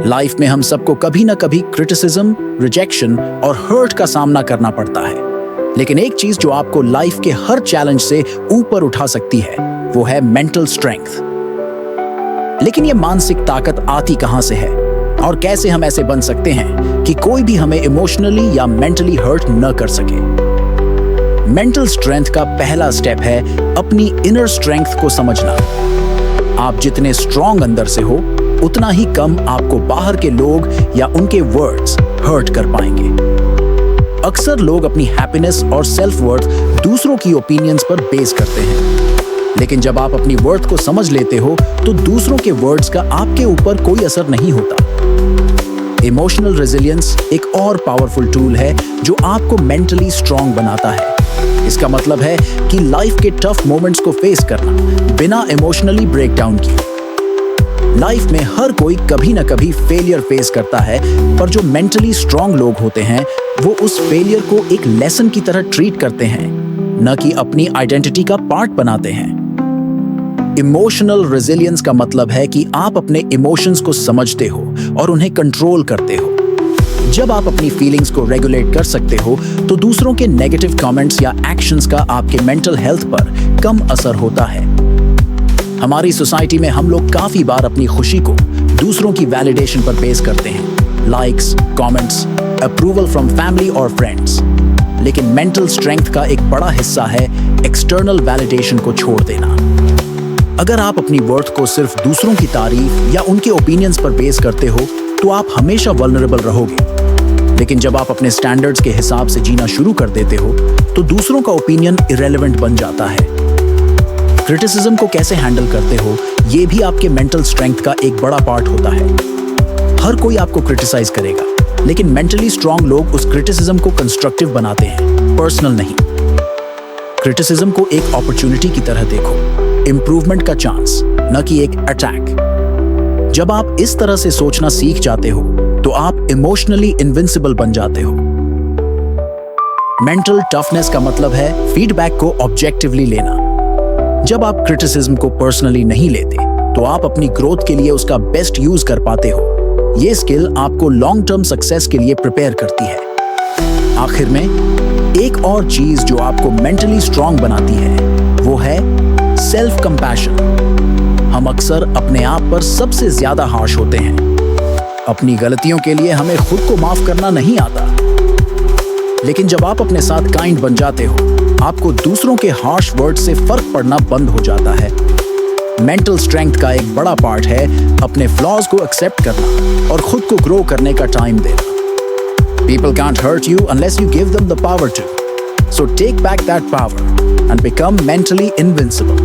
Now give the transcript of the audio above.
Life में हम सबको कभी ना कभी क्रिटिसिज्म, रिजेक्शन और हर्ट का सामना करना पड़ता है। लेकिन एक चीज जो आपको लाइफ के हर चैलेंज से ऊपर उठा सकती है, वो है मेंटल स्ट्रेंथ। लेकिन ये मानसिक ताकत आती कहां से है और कैसे हम ऐसे बन सकते हैं कि कोई भी हमें इमोशनली या मेंटली हर्ट न कर सके। मेंटल स्ट्रेंथ का पहला स्टेप है अपनी इनर स्ट्रेंथ को समझना। आप जितने स्ट्रॉन्ग अंदर से हो, उतना ही कम आपको बाहर के लोग या उनके वर्ड्स हर्ट कर पाएंगे। अक्सर लोग अपनी हैप्पीनेस और सेल्फ वर्थ दूसरों की ओपिनियंस पर बेस करते हैं, लेकिन जब आप अपनी वर्थ को समझ लेते हो तो दूसरों के वर्ड्स का आपके ऊपर कोई असर नहीं होता। इमोशनल रेजिलियंस एक और पावरफुल टूल है जो आपको मेंटली स्ट्रॉन्ग बनाता है। इसका मतलब है कि लाइफ के टफ मोमेंट्स को फेस करना बिना इमोशनली ब्रेकडाउन किए। लाइफ में हर कोई कभी ना कभी फेलियर फेस करता है, पर जो मेंटली स्ट्रॉन्ग लोग होते हैं वो उस फेलियर को एक लेसन की तरह ट्रीट करते हैं, न कि अपनी आइडेंटिटी का पार्ट बनाते हैं। इमोशनल रेजिलियंस का मतलब है कि आप अपने इमोशंस को समझते हो और उन्हें कंट्रोल करते हो। जब आप अपनी फीलिंग्स को रेगुलेट कर सकते हो तो दूसरों के नेगेटिव कमेंट्स या एक्शंस का आपके मेंटल हेल्थ पर कम असर होता है। हमारी सोसाइटी में हम लोग काफी बार अपनी खुशी को दूसरों की वैलिडेशन पर बेस करते हैं, likes, comments, approval from family और फ्रेंड्स। लेकिन मेंटल स्ट्रेंथ का एक बड़ा हिस्सा है एक्सटर्नल वैलिडेशन को छोड़ देना। अगर आप अपनी वर्थ को सिर्फ दूसरों की तारीफ या उनके ओपिनियंस पर बेस करते हो तो आप हमेशा वल्नरेबल रहोगे। लेकिन जब आप अपने स्टैंडर्ड्स के हिसाब से जीना शुरू कर देते हो तो दूसरों का ओपिनियन इरेलेवेंट बन जाता है। क्रिटिसिज्म को कैसे हैंडल करते हो, ये भी आपके मेंटल स्ट्रेंथ का एक बड़ा पार्ट होता है। हर कोई आपको क्रिटिसाइज करेगा, लेकिन मेंटली स्ट्रांग लोग उस क्रिटिसिज्म को कंस्ट्रक्टिव बनाते हैं, पर्सनल नहीं। क्रिटिसिज्म को एक अपॉर्चुनिटी की तरह देखो, इंप्रूवमेंट का चांस, न कि एक अटैक। जब आप इस तरह से सोचना सीख जाते हो तो आप इमोशनली इनविंसिबल बन जाते हो। मेंटल टफनेस का मतलब है फीडबैक को ऑब्जेक्टिवली लेना। जब आप क्रिटिसिज्म को पर्सनली नहीं लेते तो आप अपनी ग्रोथ के लिए उसका बेस्ट यूज कर पाते हो। ये स्किल आपको लॉन्ग टर्म सक्सेस के लिए प्रिपेयर करती है। आखिर में एक और चीज जो आपको मेंटली स्ट्रांग बनाती है वो है सेल्फ कंपैशन। हम अक्सर अपने आप पर सबसे ज्यादा हार्श होते हैं। अपनी गलतियों के लिए हमें खुद को माफ करना नहीं आता। लेकिन जब आप अपने साथ काइंड बन जाते हो, आपको दूसरों के हार्श वर्ड से फर्क पड़ना बंद हो जाता है। मेंटल स्ट्रेंथ का एक बड़ा पार्ट है अपने फ्लॉज को एक्सेप्ट करना और खुद को ग्रो करने का टाइम देना। People can't hurt you unless you give them the power to. So take back that power and become mentally invincible.